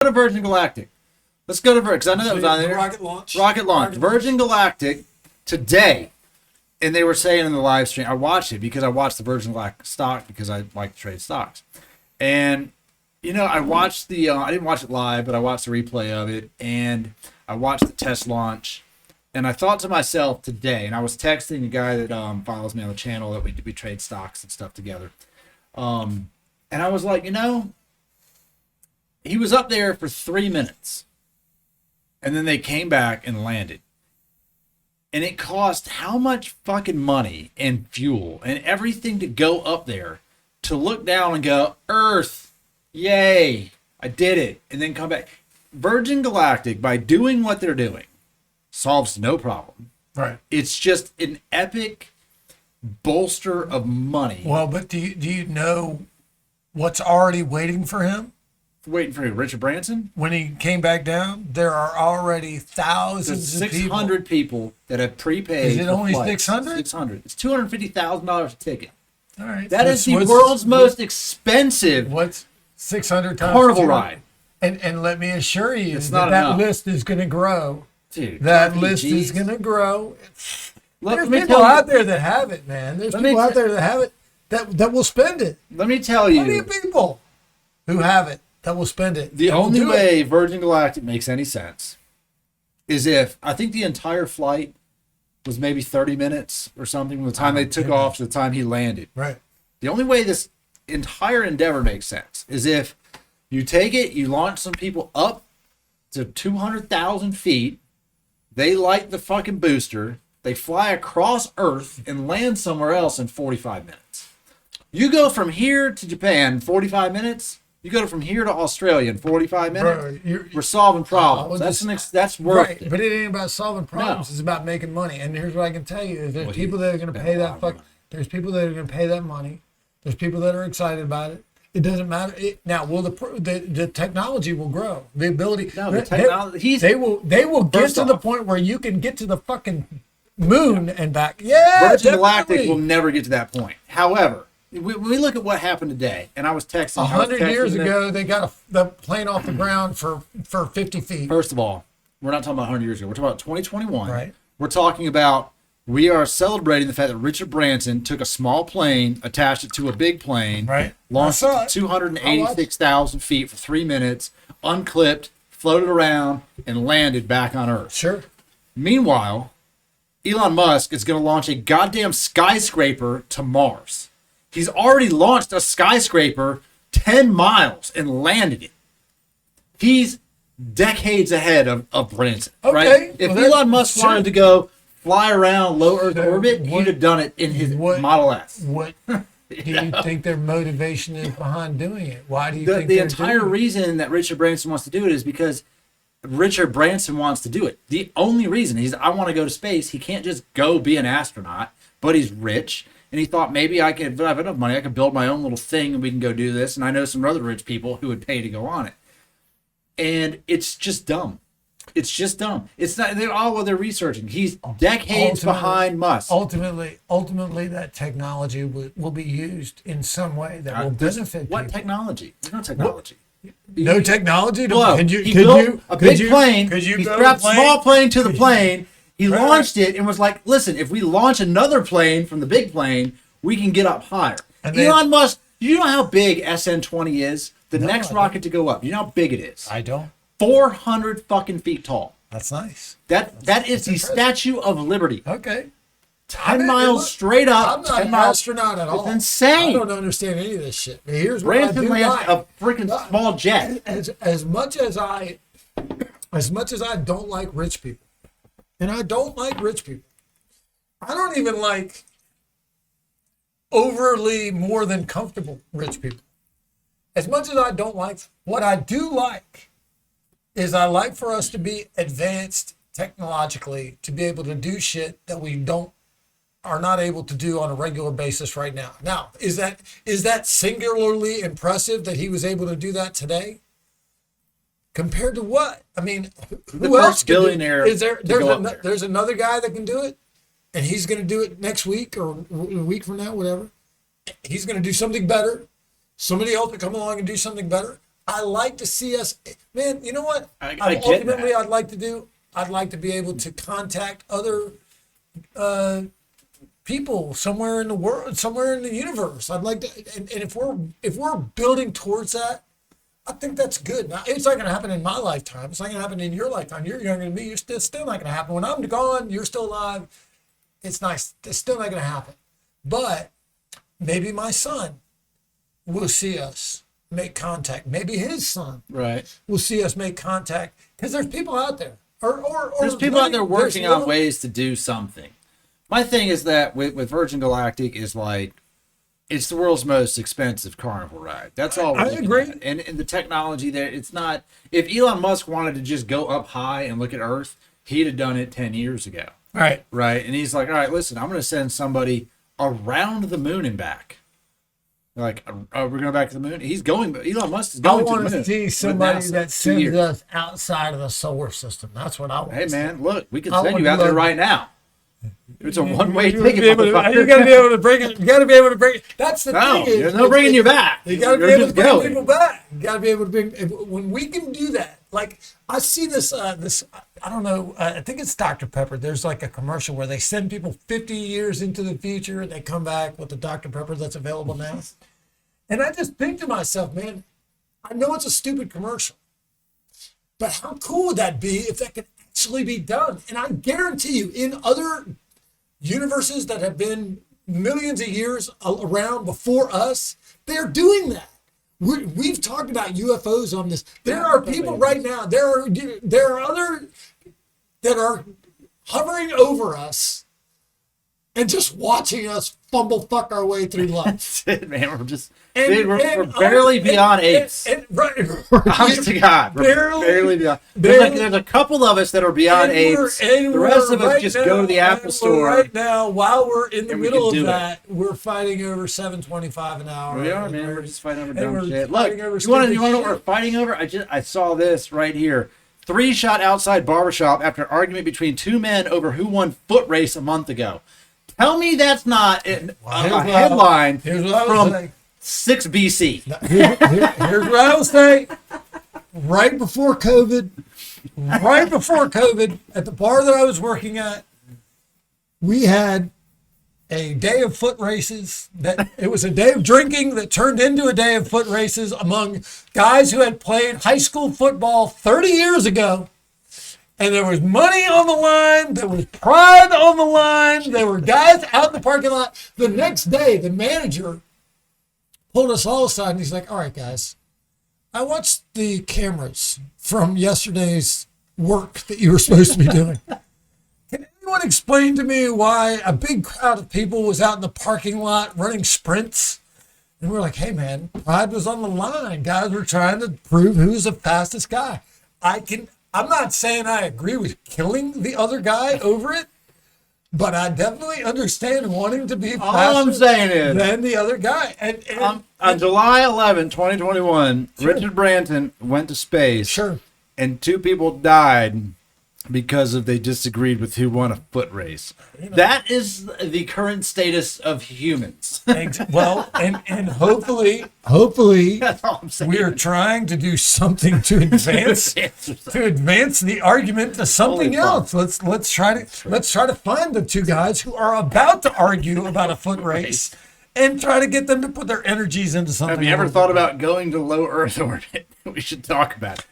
Go to Virgin Galactic. Let's go to Virgin, because I know that was on there. Rocket launch. Rocket launch. Virgin Galactic today. And they were saying in the live stream, I watched it because I watched the Virgin Galactic stock because I like to trade stocks. And, you know, I watched the, I didn't watch it live, but I watched the replay of it. And I watched the test launch. And I thought to myself today, and I was texting a guy that follows me on the channel that we trade stocks and stuff together. And I was like, you know, he was up there for 3 minutes. And then they came back and landed. And it cost how much fucking money and fuel and everything to go up there to look down and go, Earth, yay, I did it. And then come back. Virgin Galactic, by doing what they're doing, solves no problem. Right. It's just an epic bolster of money. Well, but do you know what's already waiting for him? Waiting for Richard Branson? When he came back down, there are already thousands of people. 600 people that have prepaid. Is it only 600? 600. It's $250,000 a ticket. All right. That is the world's most expensive What's 600 times carnival 200? ride. And let me assure you It's that not enough. list is going to grow. Dude, That list is going to grow. There's me people tell you- out there that have it, man. There's Let me people out t- there that have it that will spend it. Let me tell Plenty you, of people who have it that will spend it. the That will only do it. way Virgin Galactic makes any sense is if, I think the entire flight was maybe 30 minutes or something from the time they took off to the time he landed. Right. The only way this entire endeavor makes sense is if you take it, you launch some people up to 200,000 feet, they light the fucking booster, they fly across Earth and land somewhere else in 45 minutes. You go from here to Japan in 45 minutes, you go from here to Australia in 45 minutes, Bro, we're solving problems. well, That's worth Right, it. but it ain't about solving problems. No. It's about making money. And here's what I can tell you: is there's Well, people that are going to pay that fuck. There's people that are going to pay that money. There's people that are excited about it. It doesn't matter. Now, will the technology will grow? The ability. No, the technology. They will get First to the off- point where you can get to the fucking moon and back. Yeah, Virgin Galactic definitely. will never get to that point. However, when we look at what happened today, and I was texting. 100 years ago, they got the plane off the ground for 50 feet. First of all, we're not talking about 100 years ago. We're talking about 2021. Right. We're talking about, we are celebrating the fact that Richard Branson took a small plane, attached it to a big plane, Right. launched I saw it to it. 286,000 feet for 3 minutes, unclipped, floated around, and landed back on Earth. Sure. Meanwhile, Elon Musk is going to launch a goddamn skyscraper to Mars. He's already launched a skyscraper 10 miles and landed it. He's decades ahead of Branson, Okay, right? If well, Elon Musk sure. wanted to go fly around low Earth So orbit, what- he'd have done it in his what- Model S. What do you think their motivation is behind doing it? Why do you think The they're entire doing it? reason that Richard Branson wants to do it is because Richard Branson wants to do it. The only reason I want to go to space. He can't just go be an astronaut, but he's rich. And he thought maybe I could, if I have enough money, I could build my own little thing and we can go do this. And I know some other rich people who would pay to go on it. And it's just dumb. It's just dumb. It's not, they're researching. He's decades behind Musk. Ultimately, that technology will be used in some way that will benefit What people. technology? There's no technology. No technology? Whoa. Could you, He could built you, a could big you, plane. Could you He build strapped a plane? small plane to the plane. He Right. launched it and was like, listen, if we launch another plane from the big plane, we can get up higher. And then- Elon Musk, do you know how big SN20 is? The No, next I don't. rocket to go up. You know how big it is? I don't. 400 fucking feet tall. That's nice. That is the impressive. Statue of Liberty. Okay. 10 mean, miles look, straight up. I'm not 10 an miles. astronaut at all. It's insane. I don't understand any of this shit. But here's what Branson I do lands like. a freaking small jet. As much as I don't like rich people, and I don't like rich people, I don't even like overly more than comfortable rich people. As much as I don't like, what I do like is I like for us to be advanced technologically, to be able to do shit that we are not able to do on a regular basis right now. Now, is that singularly impressive that he was able to do that today? Compared to what? I mean, The who else first can do it? billionaire Is there? to go up there. There's another guy that can do it, and he's going to do it next week or a week from now, whatever. He's going to do something better. Somebody else will come along and do something better. I like to see us, man. You know what? I get Ultimately, that. I'd like to do. I'd like to be able to contact other people somewhere in the world, somewhere in the universe. I'd like to, and if we're building towards that, I think that's good. Now, it's not going to happen in my lifetime. It's not going to happen in your lifetime. You're younger than me. You're still not going to happen. When I'm gone, you're still alive. It's nice. It's still not going to happen. But maybe my son will see us make contact. Maybe his son will see us make contact, because there's people out there. Or There's people out there working on ways to do something. My thing is that with Virgin Galactic is like, it's the world's most expensive carnival ride. That's all we're looking agree. at. And the technology there, it's not, if Elon Musk wanted to just go up high and look at Earth, he'd have done it 10 years ago. Right. Right. And he's like, all right, listen, I'm going to send somebody around the moon and back. Like, we're going back to the moon. Elon Musk is going to the moon. I want to see somebody that sends us outside of the solar system. That's what I want. Hey, to man, see. look, we can send you out there right now. It's a one-way ticket. You got to be able to bring it. You got to be able to bring it. That's the thing. There's no bringing you back. You got to be able to bring people back. You got to be able to bring. When we can do that, like I see this. This I don't know. I think it's Dr. Pepper. There's like a commercial where they send people 50 years into the future and they come back with the Dr. Pepper that's available now. And I just think to myself, man, I know it's a stupid commercial, but how cool would that be if that could actually be done? And I guarantee you, in other universes that have been millions of years around before us, they're doing that. We've talked about UFOs on this. There are people right now, there are other that are hovering over us and just watching us fumble fuck our way through life. That's it, man. We're barely beyond apes. Honest to God, we're barely beyond. There's a couple of us that are beyond apes. The rest of us just go to the Apple Store. Right now, while we're in the middle of that, we're fighting over $7.25 an hour. We are, man. We're just fighting over dumb shit. Look, you want to know what we're fighting over? I saw this right here. 3 shot outside barbershop after argument between 2 men over who won foot race a month ago. Tell me that's not a headline from 6 BC. Here's what I will say. Right before COVID, at the bar that I was working at, we had a day of foot races. It was a day of drinking that turned into a day of foot races among guys who had played high school football 30 years ago. And there was money on the line. There was pride on the line. There were guys out in the parking lot. The next day, the manager pulled us all aside and he's like, all right, guys, I watched the cameras from yesterday's work that you were supposed to be doing. Can anyone explain to me why a big crowd of people was out in the parking lot running sprints? And we're like, hey, man, pride was on the line. Guys were trying to prove who's the fastest guy. I'm not saying I agree with killing the other guy over it, but I definitely understand wanting to be faster than the other guy. And on July 11, 2021, sure. Richard Branson went to space. Sure. And 2 people died because they disagreed with who won a foot race. That is the current status of humans. Well, and hopefully that's all I'm saying. We are trying to do something to advance the argument to something else. Let's try to find the 2 guys who are about to argue about a foot race and try to get them to put their energies into something. Have you ever thought about going to low Earth orbit? We should talk about it.